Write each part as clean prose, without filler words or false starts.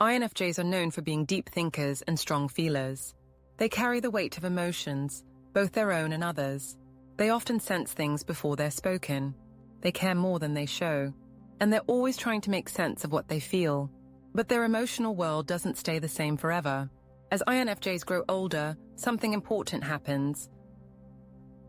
INFJs are known for being deep thinkers and strong feelers. They carry the weight of emotions, both their own and others. They often sense things before they're spoken. They care more than they show. And they're always trying to make sense of what they feel. But their emotional world doesn't stay the same forever. As INFJs grow older, something important happens.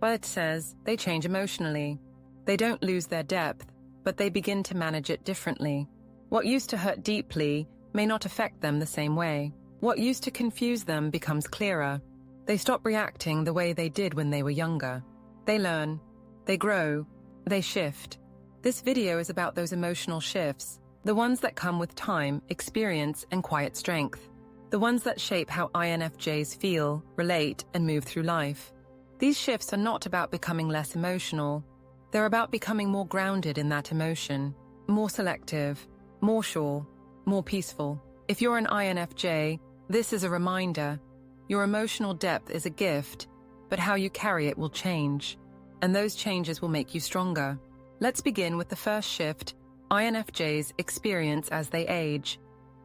Well, it says they change emotionally. They don't lose their depth, but they begin to manage it differently. What used to hurt deeply may not affect them the same way. What used to confuse them becomes clearer. They stop reacting the way they did when they were younger. They learn, they grow, they shift. This video is about those emotional shifts, the ones that come with time, experience, and quiet strength. The ones that shape how INFJs feel, relate, and move through life. These shifts are not about becoming less emotional. They're about becoming more grounded in that emotion, more selective, more sure, more peaceful. If you're an INFJ, this is a reminder. Your emotional depth is a gift, but how you carry it will change. And those changes will make you stronger. Let's begin with the first shift INFJs experience as they age.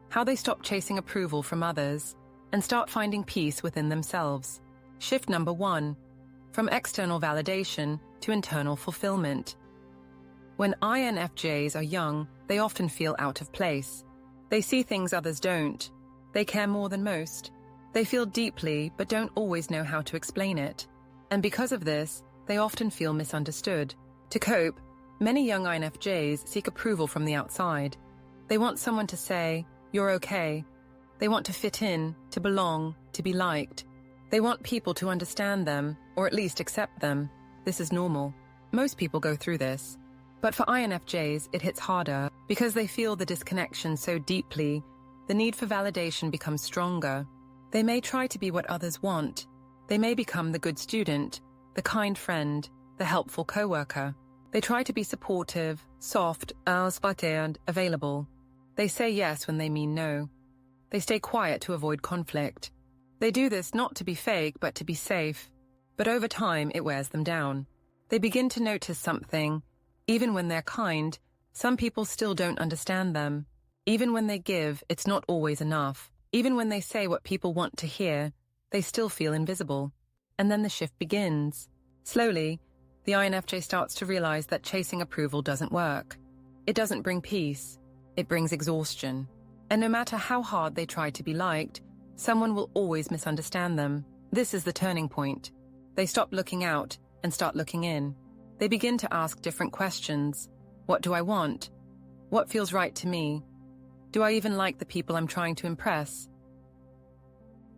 How they stop chasing approval from others and start finding peace within themselves. Shift number 1. From external validation to internal fulfillment. When INFJs are young, they often feel out of place. They see things others don't. They care more than most. They feel deeply but don't always know how to explain it. And because of this, they often feel misunderstood. To cope, many young INFJs seek approval from the outside. They want someone to say, "You're okay." They want to fit in, to belong, to be liked. They want people to understand them, or at least accept them. This is normal. Most people go through this. But for INFJs, it hits harder because they feel the disconnection so deeply. The need for validation becomes stronger. They may try to be what others want. They may become the good student, the kind friend, the helpful coworker. They try to be supportive, soft, and available. They say yes when they mean no. They stay quiet to avoid conflict. They do this not to be fake, but to be safe. But over time, it wears them down. They begin to notice something. Even when they're kind, some people still don't understand them. Even when they give, it's not always enough. Even when they say what people want to hear, they still feel invisible. And then the shift begins. Slowly, the INFJ starts to realize that chasing approval doesn't work. It doesn't bring peace. It brings exhaustion. And no matter how hard they try to be liked, someone will always misunderstand them. This is the turning point. They stop looking out and start looking in. They begin to ask different questions. What do I want? What feels right to me? Do I even like the people I'm trying to impress?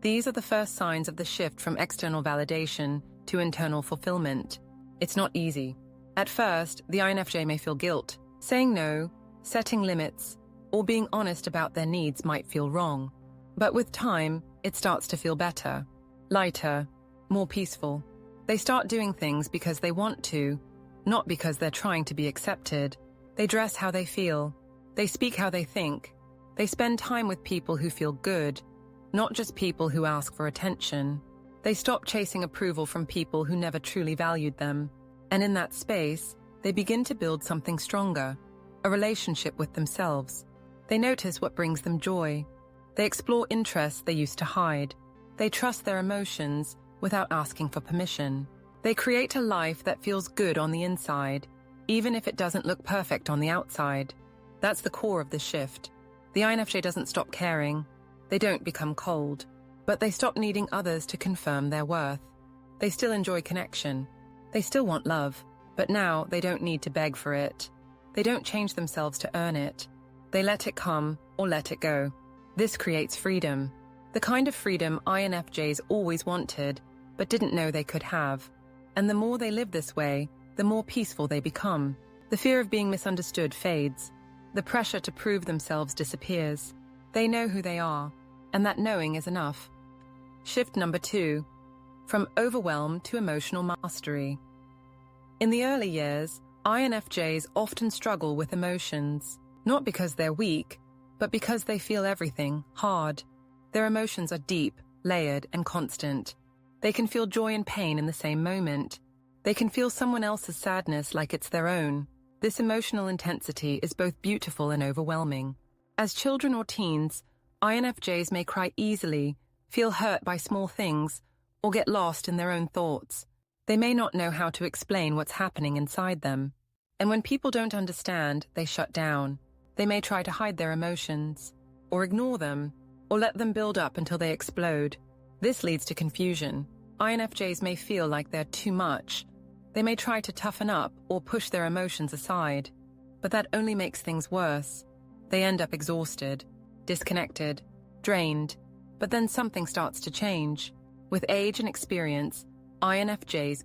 These are the first signs of the shift from external validation to internal fulfillment. It's not easy. At first, the INFJ may feel guilt. Saying no, setting limits, or being honest about their needs might feel wrong. But with time, it starts to feel better, lighter, more peaceful. They start doing things because they want to, not because they're trying to be accepted. They dress how they feel. They speak how they think. They spend time with people who feel good, not just people who ask for attention. They stop chasing approval from people who never truly valued them. And in that space, they begin to build something stronger, a relationship with themselves. They notice what brings them joy. They explore interests they used to hide. They trust their emotions without asking for permission. They create a life that feels good on the inside, even if it doesn't look perfect on the outside. That's the core of the shift. The INFJ doesn't stop caring. They don't become cold, but they stop needing others to confirm their worth. They still enjoy connection. They still want love, but now they don't need to beg for it. They don't change themselves to earn it. They let it come or let it go. This creates freedom. The kind of freedom INFJs always wanted, but didn't know they could have. And the more they live this way, the more peaceful they become. The fear of being misunderstood fades. The pressure to prove themselves disappears. They know who they are, and that knowing is enough. Shift number 2. From overwhelm to emotional mastery. In the early years, INFJs often struggle with emotions, not because they're weak, but because they feel everything hard. Their emotions are deep, layered, and constant. They can feel joy and pain in the same moment. They can feel someone else's sadness like it's their own. This emotional intensity is both beautiful and overwhelming. As children or teens, INFJs may cry easily, feel hurt by small things, or get lost in their own thoughts. They may not know how to explain what's happening inside them. And when people don't understand, they shut down. They may try to hide their emotions, or ignore them, or let them build up until they explode. This leads to confusion. INFJs may feel like they're too much. They may try to toughen up or push their emotions aside. But that only makes things worse. They end up exhausted, disconnected, drained. But then something starts to change. With age and experience, INFJs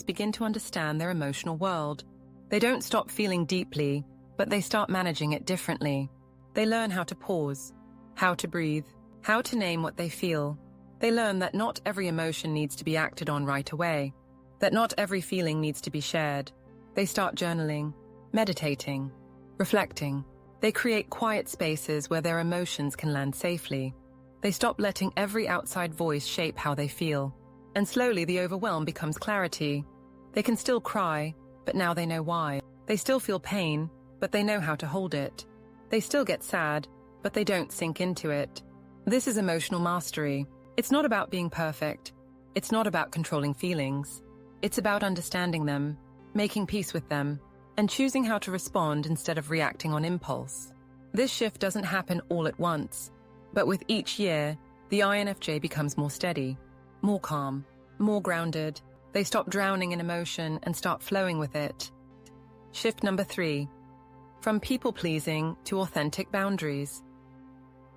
begin to understand their emotional world. They don't stop feeling deeply, but they start managing it differently. They learn how to pause, how to breathe, how to name what they feel. They learn that not every emotion needs to be acted on right away, that not every feeling needs to be shared. They start journaling, meditating, reflecting. They create quiet spaces where their emotions can land safely. They stop letting every outside voice shape how they feel. And slowly the overwhelm becomes clarity. They can still cry, but now they know why. They still feel pain, but they know how to hold it. They still get sad, but they don't sink into it. This is emotional mastery. It's not about being perfect. It's not about controlling feelings. It's about understanding them, making peace with them, and choosing how to respond instead of reacting on impulse. This shift doesn't happen all at once, but with each year, the INFJ becomes more steady, more calm, more grounded. They stop drowning in emotion and start flowing with it. Shift number 3. From people-pleasing to authentic boundaries.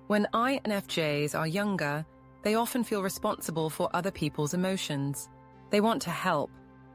When INFJs are younger, they often feel responsible for other people's emotions. They want to help.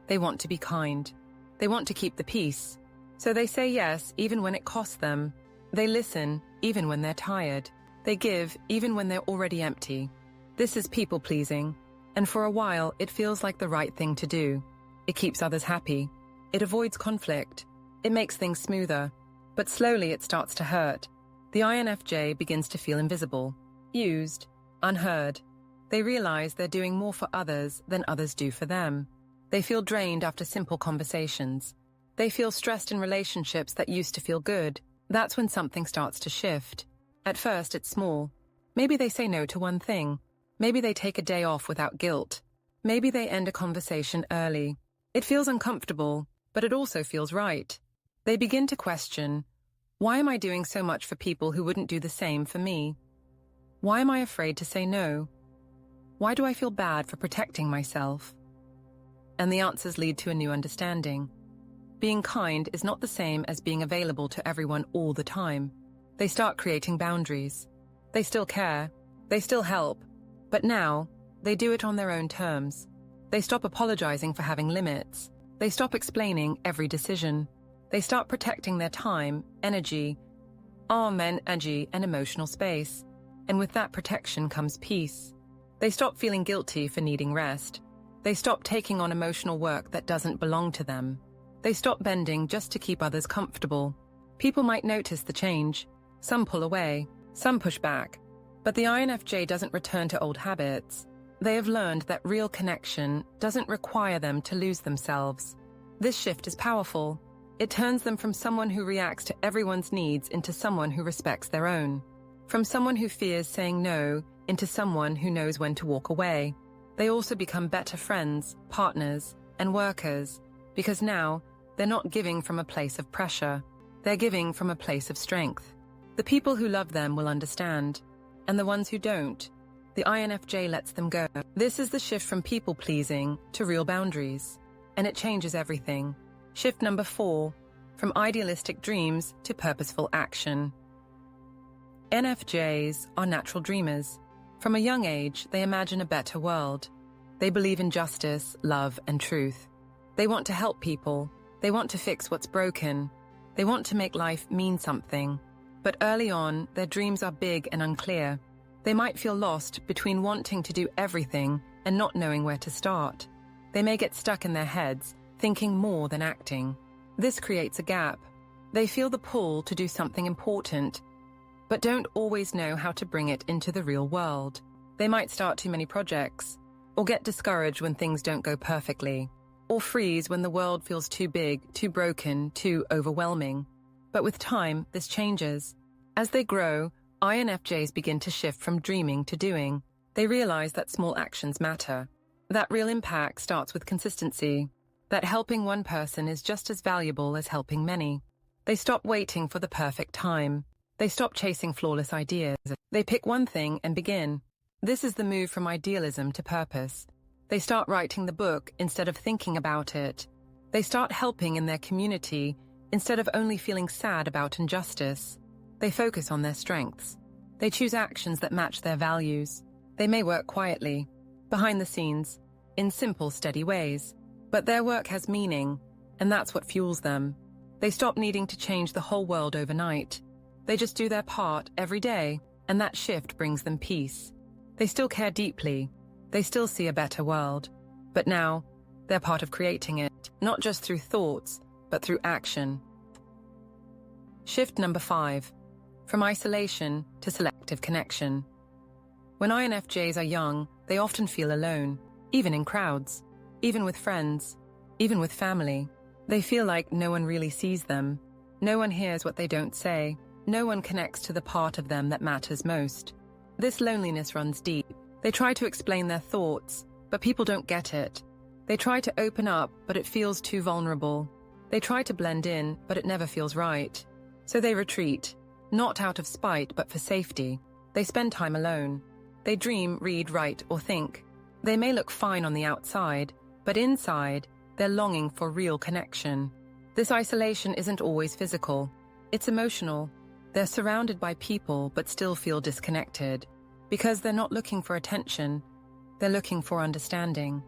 They want to be kind. They want to keep the peace. So they say yes even when it costs them. They listen even when they're tired. They give even when they're already empty. This is people-pleasing, and for a while it feels like the right thing to do. It keeps others happy. It avoids conflict. It makes things smoother. But slowly it starts to hurt. The INFJ begins to feel invisible, used, unheard. They realize they're doing more for others than others do for them. They feel drained after simple conversations. They feel stressed in relationships that used to feel good. That's when something starts to shift. At first, it's small. Maybe they say no to one thing. Maybe they take a day off without guilt. Maybe they end a conversation early. It feels uncomfortable, but it also feels right. They begin to question, why am I doing so much for people who wouldn't do the same for me? Why am I afraid to say no? Why do I feel bad for protecting myself? And the answers lead to a new understanding. Being kind is not the same as being available to everyone all the time. They start creating boundaries. They still care. They still help. But now, they do it on their own terms. They stop apologizing for having limits. They stop explaining every decision. They start protecting their time, energy, and emotional space. And with that protection comes peace. They stop feeling guilty for needing rest. They stop taking on emotional work that doesn't belong to them. They stop bending just to keep others comfortable. People might notice the change. Some pull away, some push back. But the INFJ doesn't return to old habits. They have learned that real connection doesn't require them to lose themselves. This shift is powerful. It turns them from someone who reacts to everyone's needs into someone who respects their own. From someone who fears saying no into someone who knows when to walk away. They also become better friends, partners, and workers, because now they're not giving from a place of pressure. They're giving from a place of strength. The people who love them will understand, and the ones who don't, the INFJ lets them go. This is the shift from people-pleasing to real boundaries, and it changes everything. Shift number 4, from idealistic dreams to purposeful action. INFJs are natural dreamers. From a young age, they imagine a better world. They believe in justice, love, and truth. They want to help people. They want to fix what's broken. They want to make life mean something. But early on, their dreams are big and unclear. They might feel lost between wanting to do everything and not knowing where to start. They may get stuck in their heads, thinking more than acting. This creates a gap. They feel the pull to do something important, but don't always know how to bring it into the real world. They might start too many projects, or get discouraged when things don't go perfectly, or freeze when the world feels too big, too broken, too overwhelming. But with time, this changes. As they grow, INFJs begin to shift from dreaming to doing. They realize that small actions matter. That real impact starts with consistency. That helping one person is just as valuable as helping many. They stop waiting for the perfect time. They stop chasing flawless ideas. They pick one thing and begin. This is the move from idealism to purpose. They start writing the book instead of thinking about it. They start helping in their community instead of only feeling sad about injustice. They focus on their strengths. They choose actions that match their values. They may work quietly, behind the scenes, in simple, steady ways. But their work has meaning, and that's what fuels them. They stop needing to change the whole world overnight. They just do their part every day, and that shift brings them peace. They still care deeply. They still see a better world. But now, they're part of creating it, not just through thoughts, but through action. Shift number 5. From isolation to selective connection. When INFJs are young, they often feel alone, even in crowds, even with friends, even with family. They feel like no one really sees them. No one hears what they don't say. No one connects to the part of them that matters most. This loneliness runs deep. They try to explain their thoughts, but people don't get it. They try to open up, but it feels too vulnerable. They try to blend in, but it never feels right. So they retreat, not out of spite, but for safety. They spend time alone. They dream, read, write, or think. They may look fine on the outside, but inside, they're longing for real connection. This isolation isn't always physical. It's emotional. They're surrounded by people but still feel disconnected. Because they're not looking for attention, they're looking for understanding.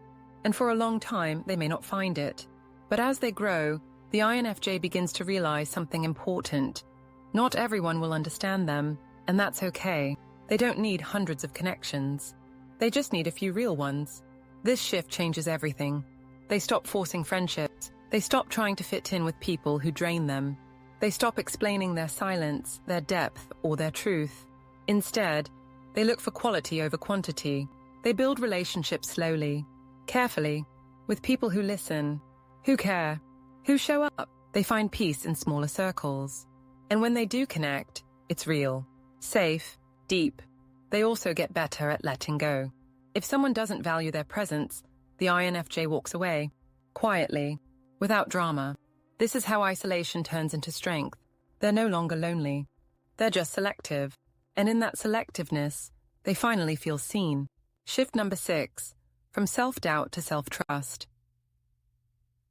And for a long time, they may not find it. But as they grow, the INFJ begins to realize something important. Not everyone will understand them, and that's okay. They don't need hundreds of connections. They just need a few real ones. This shift changes everything. They stop forcing friendships. They stop trying to fit in with people who drain them. They stop explaining their silence, their depth, or their truth. Instead, they look for quality over quantity. They build relationships slowly, carefully, with people who listen, who care, who show up. They find peace in smaller circles. And when they do connect, it's real, safe, deep. They also get better at letting go. If someone doesn't value their presence, the INFJ walks away, quietly, without drama. This is how isolation turns into strength. They're no longer lonely. They're just selective. And in that selectiveness, they finally feel seen. Shift number 6. From self-doubt to self-trust.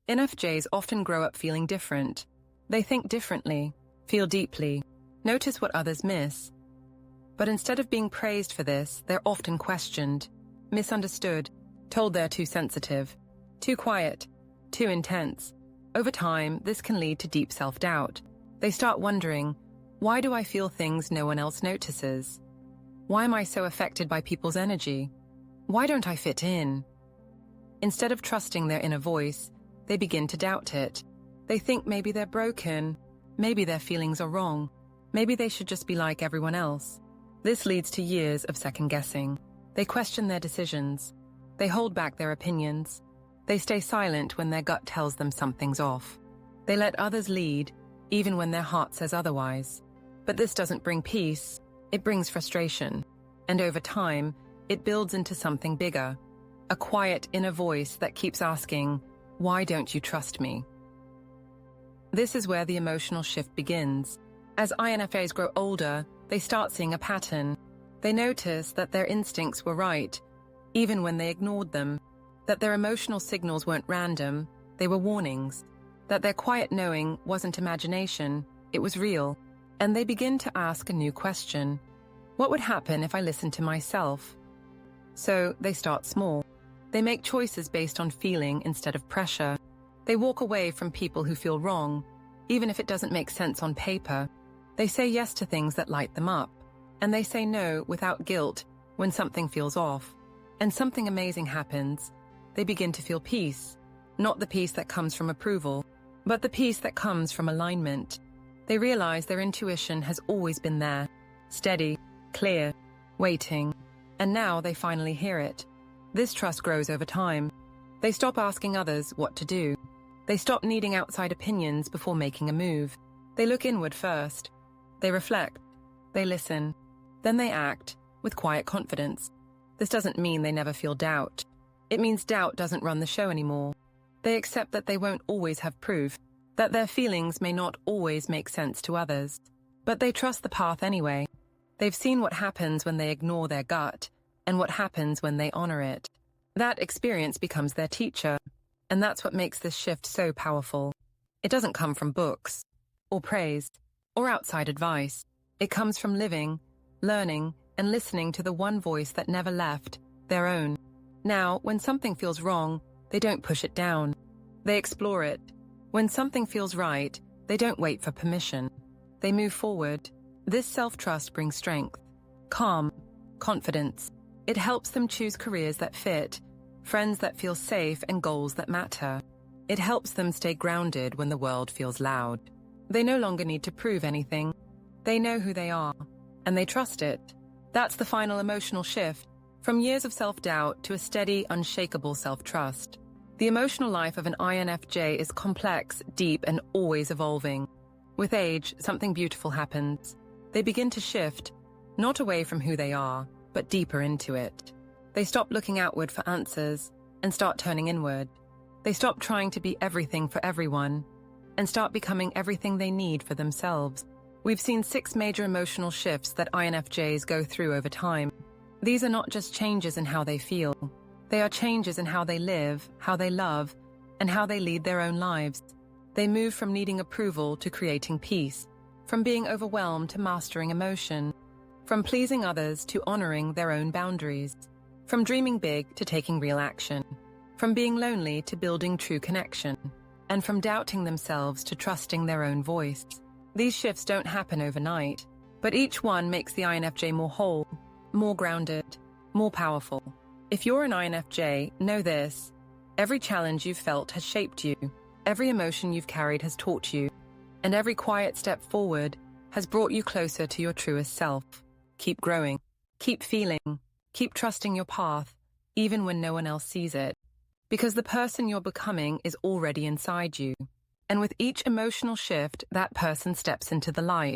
INFJs often grow up feeling different. They think differently, feel deeply, notice what others miss. But instead of being praised for this, they're often questioned, misunderstood, told they're too sensitive, too quiet, too intense. Over time, this can lead to deep self-doubt. They start wondering, why do I feel things no one else notices? Why am I so affected by people's energy? Why don't I fit in? Instead of trusting their inner voice, they begin to doubt it. They think maybe they're broken, maybe their feelings are wrong, maybe they should just be like everyone else. This leads to years of second-guessing. They question their decisions. They hold back their opinions. They stay silent when their gut tells them something's off. They let others lead, even when their heart says otherwise. But this doesn't bring peace, it brings frustration. And over time, it builds into something bigger. A quiet inner voice that keeps asking, why don't you trust me? This is where the emotional shift begins. As INFJs grow older, they start seeing a pattern. They notice that their instincts were right, even when they ignored them. That their emotional signals weren't random, they were warnings. That their quiet knowing wasn't imagination, it was real. And they begin to ask a new question. What would happen if I listened to myself? So they start small. They make choices based on feeling instead of pressure. They walk away from people who feel wrong, even if it doesn't make sense on paper. They say yes to things that light them up. And they say no without guilt when something feels off. And something amazing happens. They begin to feel peace. Not the peace that comes from approval, but the peace that comes from alignment. They realize their intuition has always been there. Steady, clear, waiting. And now they finally hear it. This trust grows over time. They stop asking others what to do. They stop needing outside opinions before making a move. They look inward first. They reflect. They listen. Then they act with quiet confidence. This doesn't mean they never feel doubt. It means doubt doesn't run the show anymore. They accept that they won't always have proof, that their feelings may not always make sense to others. But they trust the path anyway. They've seen what happens when they ignore their gut, and what happens when they honor it. That experience becomes their teacher, and that's what makes this shift so powerful. It doesn't come from books, or praise, or outside advice. It comes from living, learning, and listening to the one voice that never left, their own. Now, when something feels wrong, they don't push it down. They explore it. When something feels right, they don't wait for permission. They move forward. This self-trust brings strength, calm, confidence. It helps them choose careers that fit, friends that feel safe, and goals that matter. It helps them stay grounded when the world feels loud. They no longer need to prove anything. They know who they are, and they trust it. That's the final emotional shift, from years of self-doubt to a steady, unshakable self-trust. The emotional life of an INFJ is complex, deep, and always evolving. With age, something beautiful happens. They begin to shift, not away from who they are, but deeper into it. They stop looking outward for answers and start turning inward. They stop trying to be everything for everyone and start becoming everything they need for themselves. We've seen 6 major emotional shifts that INFJs go through over time. These are not just changes in how they feel. They are changes in how they live, how they love, and how they lead their own lives. They move from needing approval to creating peace, from being overwhelmed to mastering emotion, from pleasing others to honoring their own boundaries, from dreaming big to taking real action, from being lonely to building true connection, and from doubting themselves to trusting their own voice. These shifts don't happen overnight, but each one makes the INFJ more whole, more grounded, more powerful. If you're an INFJ, know this: every challenge you've felt has shaped you, every emotion you've carried has taught you, and every quiet step forward has brought you closer to your truest self. Keep growing, keep feeling, keep trusting your path, even when no one else sees it. Because the person you're becoming is already inside you. And with each emotional shift, that person steps into the light.